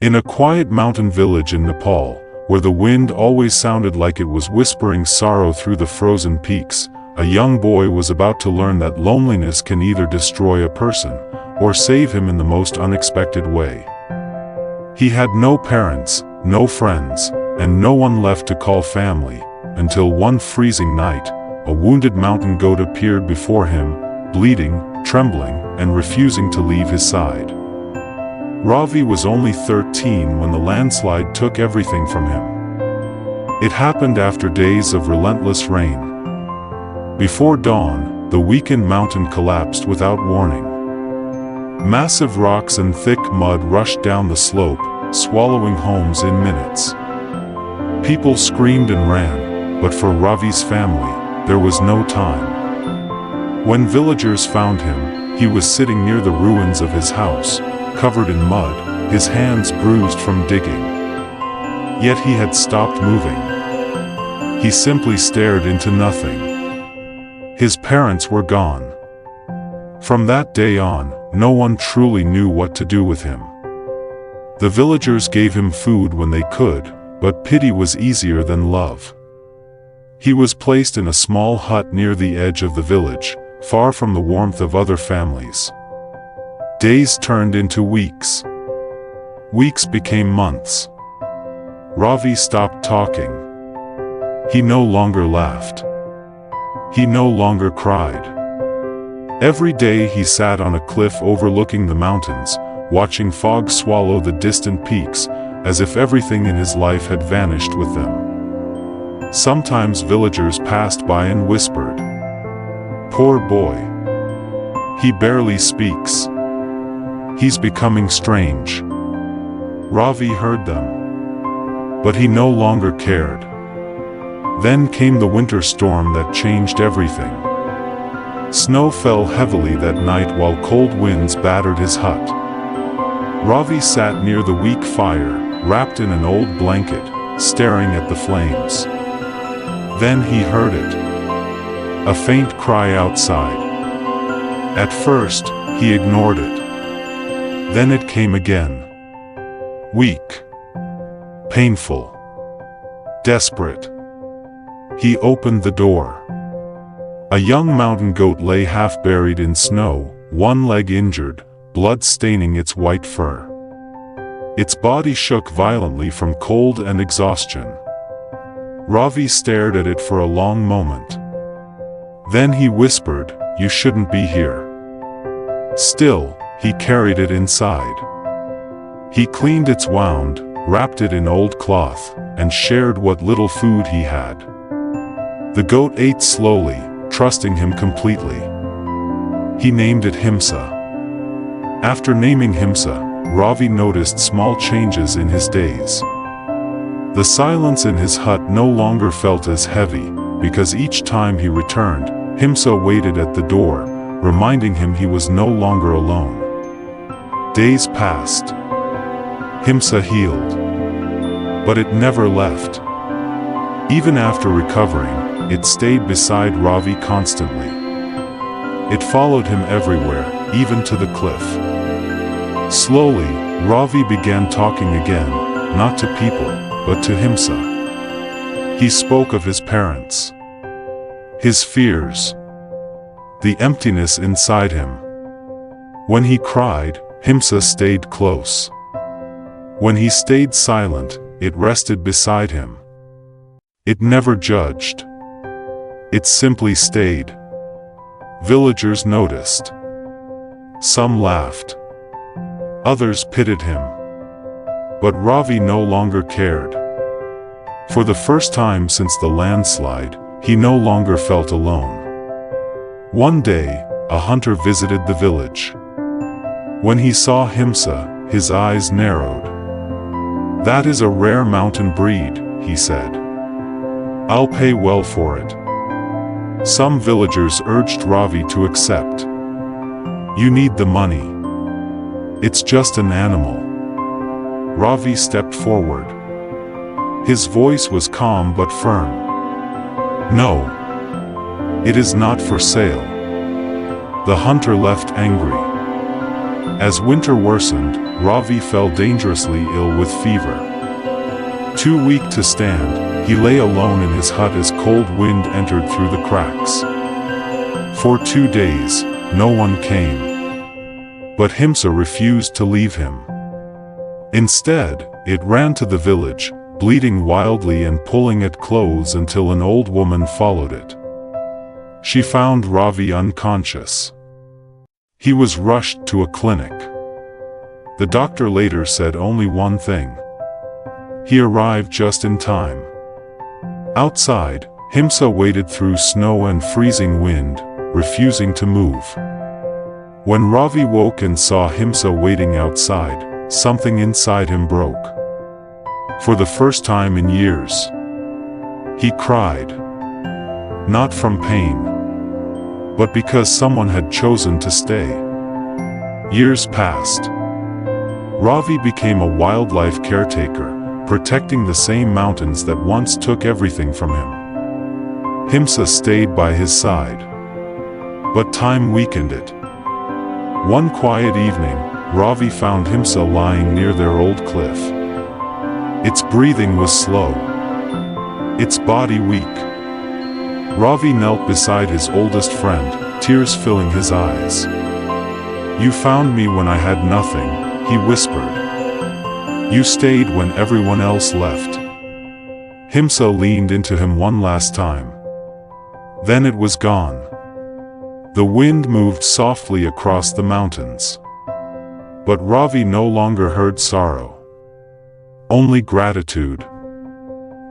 In a quiet mountain village in Nepal, where the wind always sounded like it was whispering sorrow through the frozen peaks, a young boy was about to learn that loneliness can either destroy a person or save him in the most unexpected way. He had no parents, no friends, and no one left to call family, until one freezing night, a wounded mountain goat appeared before him, bleeding, trembling, and refusing to leave his side. Ravi was only 13 when the landslide took everything from him. It happened after days of relentless rain. Before dawn, the weakened mountain collapsed without warning. Massive rocks and thick mud rushed down the slope, swallowing homes in minutes. People screamed and ran, but for Ravi's family, there was no time. When villagers found him, he was sitting near the ruins of his house, covered in mud, his hands bruised from digging. Yet he had stopped moving. He simply stared into nothing. His parents were gone. From that day on, no one truly knew what to do with him. The villagers gave him food when they could, but pity was easier than love. He was placed in a small hut near the edge of the village, far from the warmth of other families. Days turned into weeks. Weeks became months. Ravi stopped talking. He no longer laughed. He no longer cried. Every day he sat on a cliff overlooking the mountains, watching fog swallow the distant peaks, as if everything in his life had vanished with them. Sometimes villagers passed by and whispered, "Poor boy. He barely speaks. He's becoming strange." Ravi heard them. But he no longer cared. Then came the winter storm that changed everything. Snow fell heavily that night while cold winds battered his hut. Ravi sat near the weak fire, wrapped in an old blanket, staring at the flames. Then he heard it. A faint cry outside. At first, he ignored it. Then it came again. Weak. Painful. Desperate. He opened the door. A young mountain goat lay half buried in snow, one leg injured, blood staining its white fur. Its body shook violently from cold and exhaustion. Ravi stared at it for a long moment. Then he whispered, "You shouldn't be here." Still, he carried it inside. He cleaned its wound, wrapped it in old cloth, and shared what little food he had. The goat ate slowly, trusting him completely. He named it Himsa. After naming Himsa, Ravi noticed small changes in his days. The silence in his hut no longer felt as heavy, because each time he returned, Himsa waited at the door, reminding him he was no longer alone. Days passed. Himsa healed. But it never left. Even after recovering, it stayed beside Ravi constantly. It followed him everywhere, even to the cliff. Slowly, Ravi began talking again, not to people, but to Himsa. He spoke of his parents, his fears, the emptiness inside him. When he cried, Himsa stayed close. When he stayed silent, it rested beside him. It never judged. It simply stayed. Villagers noticed. Some laughed. Others pitied him. But Ravi no longer cared. For the first time since the landslide, he no longer felt alone. One day, a hunter visited the village. When he saw Himsa, his eyes narrowed. "That is a rare mountain breed," he said. "I'll pay well for it." Some villagers urged Ravi to accept. "You need the money. It's just an animal." Ravi stepped forward. His voice was calm but firm. "No. It is not for sale." The hunter left angry. As winter worsened, Ravi fell dangerously ill with fever. Too weak to stand, he lay alone in his hut as cold wind entered through the cracks. For 2 days, no one came. But Himsa refused to leave him. Instead, it ran to the village, bleating wildly and pulling at clothes until an old woman followed it. She found Ravi unconscious. He was rushed to a clinic. The doctor later said only one thing. He arrived just in time. Outside, Himsa waded through snow and freezing wind, refusing to move. When Ravi woke and saw Himsa waiting outside, something inside him broke. For the first time in years, he cried. Not from pain, but because someone had chosen to stay. Years passed. Ravi became a wildlife caretaker, protecting the same mountains that once took everything from him. Himsa stayed by his side. But time weakened it. One quiet evening, Ravi found Himsa lying near their old cliff. Its breathing was slow, its body weak. Ravi knelt beside his oldest friend, tears filling his eyes. "You found me when I had nothing," he whispered. "You stayed when everyone else left." Himsa leaned into him one last time. Then it was gone. The wind moved softly across the mountains. But Ravi no longer heard sorrow. Only gratitude.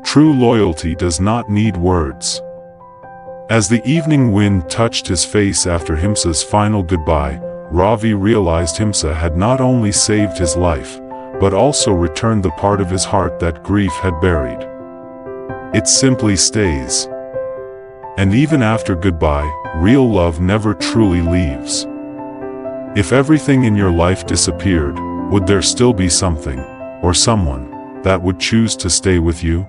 True loyalty does not need words. As the evening wind touched his face after Himsa's final goodbye, Ravi realized Himsa had not only saved his life, but also returned the part of his heart that grief had buried. It simply stays. And even after goodbye, real love never truly leaves. If everything in your life disappeared, would there still be something, or someone, that would choose to stay with you?